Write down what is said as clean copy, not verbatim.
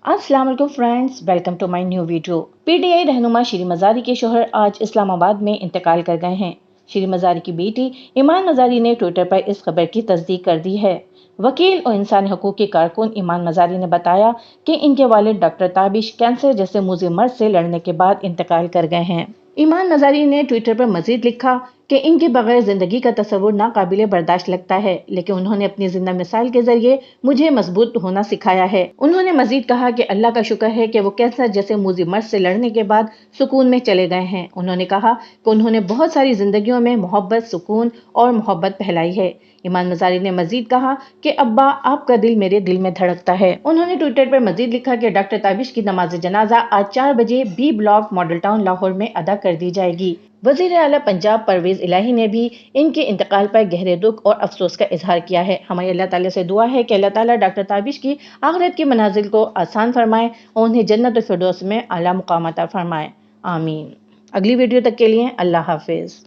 अस्सलाम वालेकुम friends, welcome to my new video. PTI रहनुमा शीरी मज़ारी के शोहर आज इस्लामाबाद में इंतकाल कर गए हैं। शीरी मज़ारी की बेटी ईमान मज़ारी ने ट्विटर पर इस खबर की तस्दीक कर दी है। वकील और इंसानी हकूक़ के कारकुन ईमान मज़ारी ने बताया कि इनके वालिद डॉक्टर ताबिश कैंसर जैसे मुज़िर मर्ज से लड़ने के बाद इंतकाल कर गए हैं। ईमान मज़ारी ने ट्विटर पर मजीद लिखा कि इनके बगैर जिंदगी का तस्वुर नाकाबिले बर्दाश्त लगता है, लेकिन उन्होंने अपनी जिंदा मिसाल के जरिए मुझे मजबूत होना सिखाया है। उन्होंने मजीद कहा कि अल्लाह का शुक्र है कि वो कैंसर जैसे मुज़िर मर्ज से लड़ने के बाद सुकून में चले गए हैं। उन्होंने कहा कि उन्होंने बहुत सारी जिंदगियों में मोहब्बत, सुकून और मोहब्बत फैलाई है। ईमान मज़ारी ने मजीद कहा कि अब्बा, आपका दिल मेरे दिल में धड़कता है। उन्होंने ट्विटर पर मजीद लिखा कि डॉक्टर ताबिश की नमाज जनाजा आज 4 बजे B block model town Lahore में अदा कर दी जाएगी। वजीर आला पंजाब परवेज इलाही ने भी इनके इंतकाल पर गहरे दुख और अफसोस का इजहार किया है। हमारी अल्लाह ताला से दुआ है कि अल्लाह ताला डॉक्टर ताबिश की आखिरत की मनाजिल को आसान फरमाए और उन्हें जन्नत फिरदौस में आला मुकाम अता फरमाए। आमीन। अगली वीडियो तक के लिए अल्लाह हाफिज।